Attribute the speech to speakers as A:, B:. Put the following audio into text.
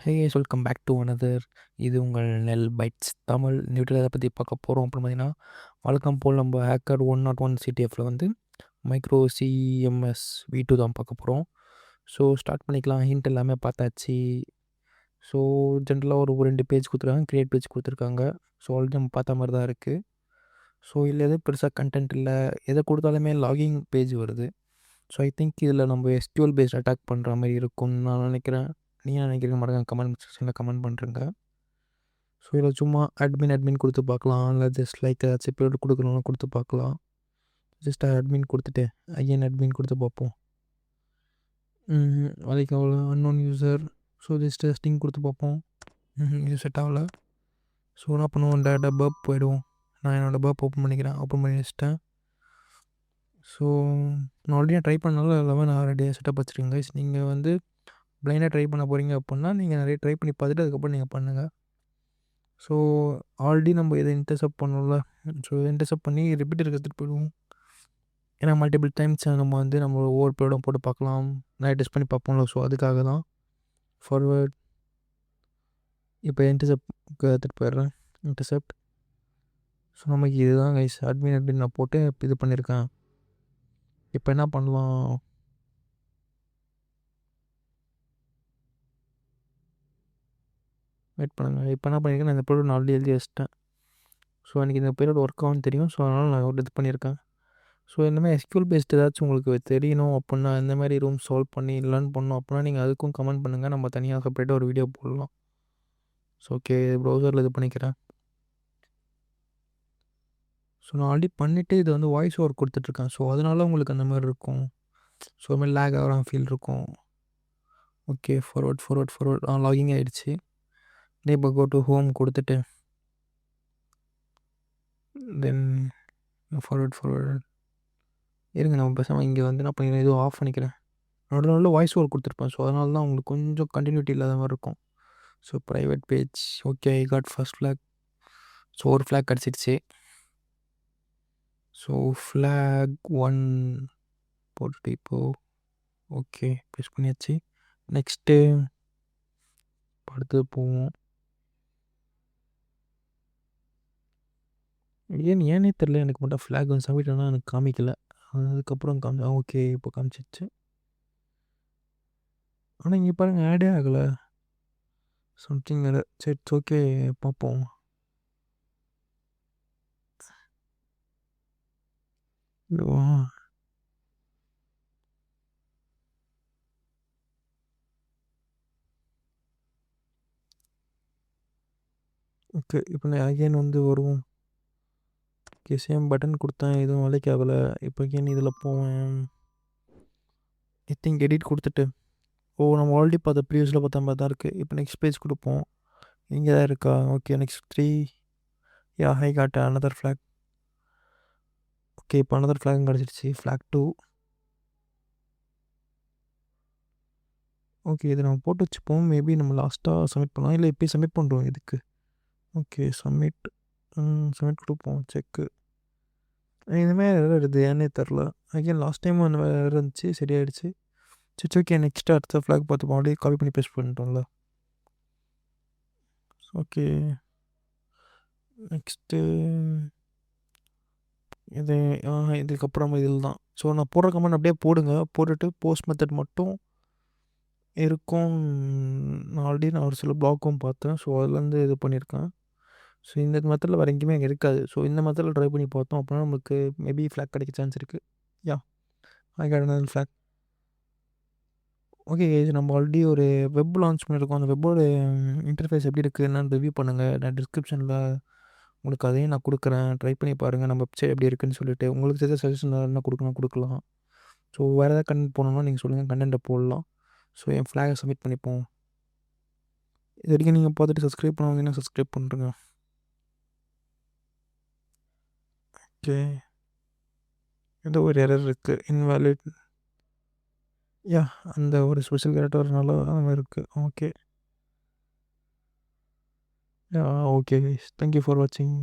A: Hey guys, welcome back to another. இது உங்கள் நெல் பைட்ஸ் தமிழ் நியூட்ரல். அதை பற்றி பார்க்க போகிறோம். அப்புறம் பார்த்தீங்கன்னா, வழக்கம் போல் நம்ம ஹேக்கர் 101 CTFல வந்து Micro-CMS V2 தான் பார்க்க போகிறோம். ஸோ ஸ்டார்ட் பண்ணிக்கலாம். ஹிண்ட் எல்லாமே பார்த்தாச்சு. ஸோ ஜென்ரலாக ஒரு 2 பேஜ் கொடுத்துருக்காங்க, கிரியேட் பேஜ் கொடுத்துருக்காங்க. ஸோ ஆல்ரெடி நம்ம பார்த்த மாதிரி தான் இருக்குது. ஸோ இதில் எதுவும் பெருசாக கண்டென்ட் இல்லை. எதை கொடுத்தாலுமே லாகிங் பேஜ் வருது. ஸோ ஐ திங்க் இதில் நம்ம SQL பேஸ்ட் அட்டாக் பண்ணுற மாதிரி இருக்கும்னு நான் நினைக்கிறேன். நீங்கள் நினைக்கிறீங்க மறக்காம கமெண்ட் செக்ஷனில் கமெண்ட் பண்ணுறேங்க. ஸோ இதில் சும்மா அட்மின் கொடுத்து பார்க்கலாம், இல்லை ஜஸ்ட் லைக் ஏதாச்சும் பீரியட் கொடுக்கணும்னு கொடுத்து பார்க்கலாம். ஜஸ்ட் அட்மின் கொடுத்துட்டு அட்மின் கொடுத்து பார்ப்போம். அதுக்கு அவ்வளோ unknown user. So just testing கொடுத்து பார்ப்போம். இது செட் ஆகலை. ஸோ என்ன பண்ணுவோம், டேட்டா பப் போயிடுவோம். நான் என்னோடய பப் ஓப்பன் பண்ணிக்கிறேன். ஓப்பன் பண்ணி வச்சிட்டேன். ஸோ நான் ஆல்ரெடி ட்ரை பண்ணாலும் எல்லாமே நான் ரெடியாக செட்டப் வச்சுருக்கேன் கைஸ். நீங்கள் வந்து ப்ளைண்டாக ட்ரை பண்ண போகிறீங்க அப்படின்னா நீங்கள் நிறைய ட்ரை பண்ணி பார்த்துட்டு அதுக்கப்புறம் நீங்கள் பண்ணுங்கள். ஸோ ஆல்ரெடி நம்ம இதை இன்டர்செப்ட் பண்ணோம்ல. ஸோ இதை இன்டர்செப்ட் பண்ணி ரிப்பீட்டர் எடுத்துகிட்டு போயிடுவோம். ஏன்னா மல்டிபிள் டைம்ஸ் நம்ம வந்து நம்ம ஒவ்வொரு பீரியடும் போட்டு பார்க்கலாம், நிறைய டெஸ்ட் பண்ணி பார்ப்போம்ல. ஸோ அதுக்காக தான் ஃபார்வர்ட். இப்போ இன்டர்செப்ட்க்கு எடுத்துகிட்டு போயிடுறேன். இன்டர்செப்ட். ஸோ நமக்கு இதுதான் கைஸ் அட்மின் நான் போட்டு இது பண்ணியிருக்கேன். இப்போ என்ன பண்ணலாம், வெயிட் பண்ணுங்கள். இப்போ என்ன பண்ணியிருக்கேன், நான் இந்த பீரியட் நான் ஆல்ரெடி எழுதி வச்சிட்டேன். ஸோ எனக்கு இந்த பீரியட் ஒர்க் ஆகும்னு தெரியும். ஸோ அதனால் நான் ஒரு இது பண்ணியிருக்கேன். ஸோ இந்த மாதிரி SQL பேஸ்ட் ஏதாச்சும் உங்களுக்கு தெரியணும் அப்படின்னா, இந்த மாதிரி ரூம் சால்வ் பண்ணி லேர்ன் பண்ணணும் அப்படின்னா நீங்கள் அதுக்கும் கமெண்ட் பண்ணுங்கள். நம்ம தனியாக செப்பரேட்டாக ஒரு வீடியோ போடலாம். ஸோ ஓகே, ப்ரௌசரில் இது பண்ணிக்கிறேன். ஸோ நான் ஆல்ரெடி பண்ணிவிட்டு இது வந்து வாய்ஸ் ஓவர் கொடுத்துட்ருக்கேன். ஸோ அதனால உங்களுக்கு அந்த மாதிரி இருக்கும். ஸோ அது மாதிரி லேக் ஆகிற ஃபீல் இருக்கும். ஓகே, ஃபார்வர்ட் லாகிங் ஆகிடுச்சு. இப்போ கோ டு ஹோம் கொடுத்துட்டு தென் ஃபார்வர்ட் இருங்க. நம்ம பேசாமல் இங்கே வந்து நான் பண்ணிக்கிறேன், இதுவும் ஆஃப் பண்ணிக்கிறேன். நல்ல வாய்ஸ் ஓவர் கொடுத்துருப்பேன். ஸோ அதனால தான் உங்களுக்கு கொஞ்சம் கண்டினியூட்டி இல்லாத மாதிரி இருக்கும். So private page. Okay, I got first flag. So ஒரு ஃப்ளாக் கிடச்சிடுச்சு. ஸோ ஃப்ளாக் 1 போட்டுட்டு இப்போது ஓகே ப்ரெஸ் பண்ணியாச்சு. நெக்ஸ்ட்டு அடுத்தது போவோம். ஏன்னே தெரில, எனக்கு மட்டும் ஃப்ளாக் வந்து சப்மிட் ஆனால் எனக்கு காமிக்கல. அதுக்கப்புறம் ஓகே இப்போ காமிச்சிச்சு. ஆனால் இங்கே பாருங்கள் ஆடே ஆகலை. சம்திங் வேறு. சரி ஓகே பார்ப்போம். ஓகே, இப்போ நான் அகைன் வந்து வருவோம். ஓகே, சேம் பட்டன் கொடுத்தேன், எதுவும் வேலைக்கு ஆகலை. இப்போ அகைன் இதில் போவேன். ஐ திங்க் எடிட் கொடுத்துட்டு நம்ம ஆல்ரெடி பார்த்த ப்ரீவியஸில் பார்த்த மாதிரி தான் இருக்குது. இப்போ நெக்ஸ்ட் பேஜ் கொடுப்போம். இங்கே தான் இருக்கா? Okay, next 3. I got another flag. Okay, இப்போ another ஃப்ளாக் கிடச்சிருச்சு. ஃப்ளாக் 2. ஓகே, இதை நம்ம போட்டு வச்சுப்போம். மேபி நம்ம லாஸ்ட்டாக சப்மிட் பண்ணலாம், இல்லை இப்போயே சப்மிட் பண்ணுறோம் இதுக்கு. ஓகே, சப்மிட் கொடுப்போம். செக்கு. இதுமாதிரி எதாவது இருக்குது, ஏன்னே தெரில. அகைன் லாஸ்ட் டைம் அந்த மாதிரி இருந்துச்சு, சரியாயிடுச்சு. சரி ஓகே, நெக்ஸ்ட்டு அடுத்த ஃப்ளாக் பார்த்துப்போம். அப்படியே காப்பி பண்ணி பேஸ்ட் பண்ணிட்டோம்ல. ஓகே, நெக்ஸ்ட்டு இதுக்கப்புறம் இதில் தான். ஸோ நான் போடுற கமெண்ட் அப்படியே போடுங்க. போட்டுட்டு போஸ்ட் மெத்தட் மட்டும் இருக்கும். நான் ஒரு சில பிளாக்கும் பார்த்தேன். ஸோ அதுலேருந்து இது பண்ணியிருக்கேன். ஸோ இந்த மெத்தடில் வேறு எங்கேயுமே அங்கே இருக்காது. ஸோ இந்த மெத்தடில் ட்ரை பண்ணி பார்த்தோம் அப்படின்னா நமக்கு மேபி ஃப்ளாக் கிடைக்க சான்ஸ் இருக்குது. I got another flag. Okay, நம்ம ஆல்ரெடி ஒரு வெப் லான்ச் பண்ணியிருக்கோம். அந்த வெப்போட இன்டர்ஃபேஸ் எப்படி இருக்குது என்னன்னு ரிவ்யூ பண்ணுங்கள். நான் டிஸ்கிரிப்ஷனில் உங்களுக்கு அதையும் நான் கொடுக்குறேன். ட்ரை பண்ணி பாருங்கள் நம்ம வெப்சைட் எப்படி இருக்குதுன்னு சொல்லிட்டு. உங்களுக்கு தெரிஞ்ச சஜஷன் என்ன கொடுக்கலாம். ஸோ வேறு ஏதாவது கண்டென்ட் போடணும்னா நீங்கள் சொல்லுங்கள், கண்டென்ட்டை போடலாம். ஸோ என் ஃப்ளாகை சப்மிட் பண்ணிப்போம். இது வரைக்கும் நீங்கள் பார்த்துட்டு சப்ஸ்கிரைப் பண்ணுவாங்கன்னா சப்ஸ்கிரைப் பண்ணுறேங்க. ஓகே, ஏதோ ஒரு எரர் இருக்குது, இன்வாலிட். அந்த ஒரு ஸ்பெஷல் கேரக்டர்னால அந்த மாதிரி இருக்குது. Okay, okay guys, thank you for வாட்சிங்.